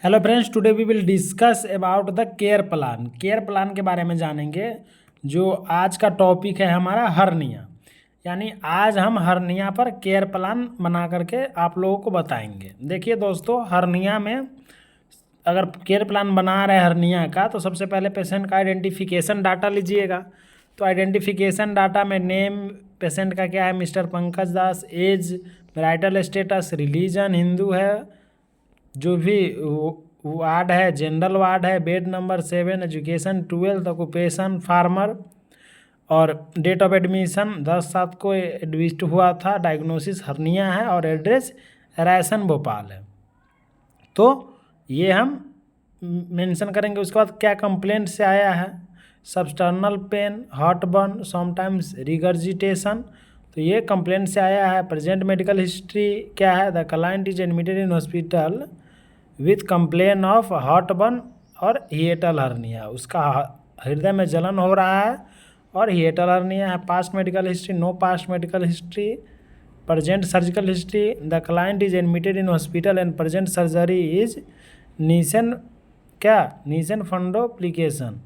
Hello friends, today we will discuss about the care plan. Care plan के बारे में जानेंगे। जो आज का टॉपिक है हमारा हर्निया, यानी आज हम हर्निया पर केयर प्लान बना करके आप लोगों को बताएंगे। देखिए दोस्तों, हर्निया में अगर केयर प्लान बना रहे हर्निया का तो सबसे पहले पेशेंट का आइडेंटिफिकेशन डाटा लीजिएगा। तो आइडेंटिफिकेशन डाटा में नेम पेशेंट का क्या है, mister Pankaj Das, age, marital status, religion Hindu है, जो भी वार्ड है जनरल वार्ड है, bed number 7, education 12, occupation farmer, और डेट ऑफ एडमिशन 10/7 को एडमिट हुआ था, डायग्नोसिस हर्निया है और एड्रेस रायसन भोपाल है। तो ये हम मेंशन करेंगे। उसके बाद क्या कंप्लेंट से आया है, substernal pain, heart burn, sometimes regurgitation, तो ये कंप्लेंट से आया है। प्रेजेंट मेडिकल हिस्ट्री क्या है, the client is admitted in hospital with complain of heart burn और हिएटल हर्निया, उसका हृदय में जलन हो रहा है और हिएटल हर्निया है। Past medical history, no past medical history. Present surgical history, the client is admitted in hospital and present surgery is Nissen fundoplication.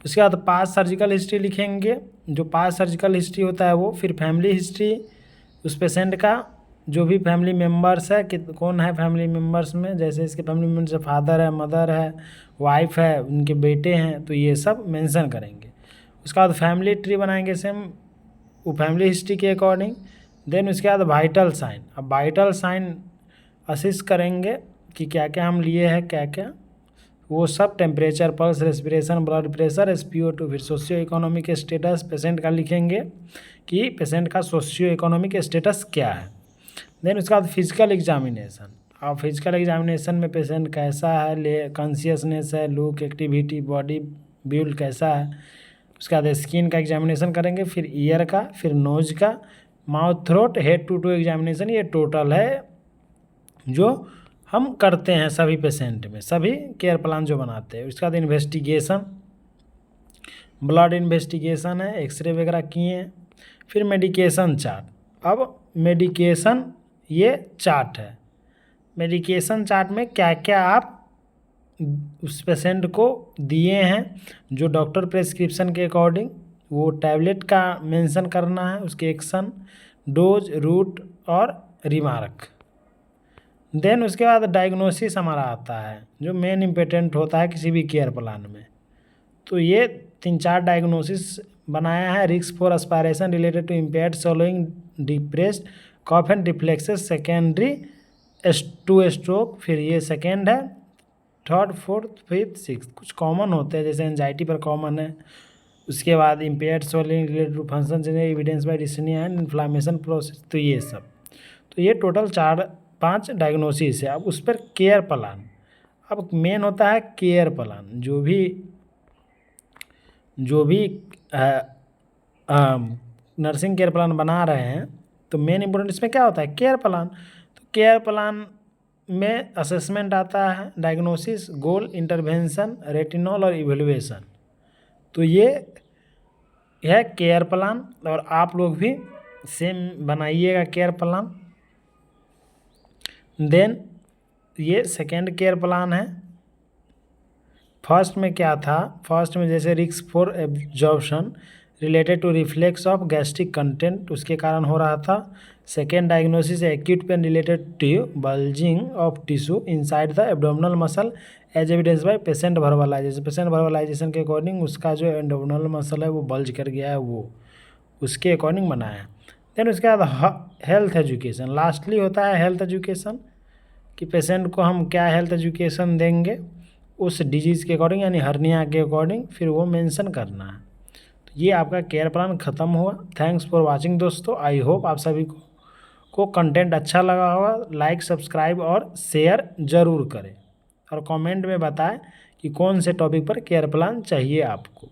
उसके बाद पास्ट सर्जिकल हिस्ट्री लिखेंगे। जो पास्ट सर्जिकल हिस्ट्री होता है वो, फिर फैमिली हिस्ट्री उस पेशेंट का, जो भी फैमिली मेम्बर्स है कि कौन है फैमिली मेम्बर्स में, जैसे इसके फैमिली मेम्बर्स फादर है, मदर है, वाइफ है, उनके बेटे हैं, तो ये सब मेंशन करेंगे। उसके बाद फैमिली ट्री बनाएंगे सेम वो फैमिली हिस्ट्री के अकॉर्डिंग। देन उसके बाद वाइटल साइन, अब वाइटल साइन असिस्ट करेंगे कि क्या क्या हम लिए हैं, क्या क्या वो सब, temperature, pulse, respiration, blood pressure, SpO2, फिर सोशियो इकोनॉमिक स्टेटस पेशेंट का लिखेंगे कि पेशेंट का सोशियो इकोनॉमिक स्टेटस क्या है। देन उसके बाद फिजिकल एग्जामिनेशन, अब फिजिकल एग्जामिनेशन में पेशेंट कैसा है, ले कॉन्शियसनेस है, लुक, एक्टिविटी, बॉडी बिल्ड कैसा है। उसके बाद स्किन का एग्जामिनेशन करेंगे, फिर ईयर का, फिर नोज का, mouth, throat, head to toe examination. ये टोटल है जो हम करते हैं सभी पेशेंट में, सभी केयर प्लान जो बनाते हैं। उसके बाद इन्वेस्टिगेशन, ब्लड इन्वेस्टिगेशन है, एक्सरे वगैरह किए हैं। फिर मेडिकेशन चार्ट, अब मेडिकेशन ये चार्ट है। मेडिकेशन चार्ट में क्या क्या आप उस पेशेंट को दिए हैं, जो डॉक्टर प्रेस्क्रिप्शन के अकॉर्डिंग, वो टैबलेट का मेंशन करना है, उसके एक्शन, डोज, रूट और रिमार्क। देन उसके बाद डायग्नोसिस हमारा आता है, जो मेन इम्पोर्टेंट होता है किसी भी केयर प्लान में। तो ये 3-4 डायग्नोसिस बनाया है। Risk for aspiration related to impaired swallowing, depressed cough and reflexes secondary to stroke, फिर ये सेकेंड है। थर्ड, फोर्थ, फिफ्थ, सिक्स कुछ कॉमन होते हैं, जैसे एंजाइटी पर कॉमन है। उसके बाद impaired swallowing related to function evidence by dyspnea and inflammation process, तो ये सब। तो ये टोटल 4-5 डायग्नोसिस है। अब उस पर केयर प्लान, अब मेन होता है केयर प्लान। जो भी नर्सिंग केयर प्लान बना रहे हैं तो मेन इंपॉर्टेंट इसमें क्या होता है, केयर प्लान। तो केयर प्लान में असेसमेंट आता है, डायग्नोसिस, गोल, इंटरवेंशन, रेटिनॉल और इवेल्युएशन। तो ये है केयर प्लान, और आप लोग भी सेम बनाइएगा केयर प्लान। देन ये सेकेंड केयर प्लान है। फर्स्ट में क्या था, फर्स्ट में जैसे risk for absorption related to reflex of gastric content, उसके कारण हो रहा था। Second diagnosis acute pain related to bulging of tissue inside the abdominal muscle as evidence by patient verbalization. Patient verbalization के अकॉर्डिंग उसका जो एब्डोमिनल मसल है वो बल्ज कर गया है, वो उसके अकॉर्डिंग बनाया है। देन उसके बाद हेल्थ एजुकेशन, लास्टली होता है हेल्थ एजुकेशन, कि पेशेंट को हम क्या हेल्थ एजुकेशन देंगे उस डिजीज़ के अकॉर्डिंग, यानी हर्निया के अकॉर्डिंग, फिर वो मेंशन करना है। तो ये आपका केयर प्लान ख़त्म हुआ। थैंक्स फॉर वाचिंग दोस्तों। आई होप आप सभी को कंटेंट अच्छा लगा होगा। लाइक, सब्सक्राइब और शेयर ज़रूर करें, और कमेंट में बताएं कि कौन से टॉपिक पर केयर प्लान चाहिए आपको।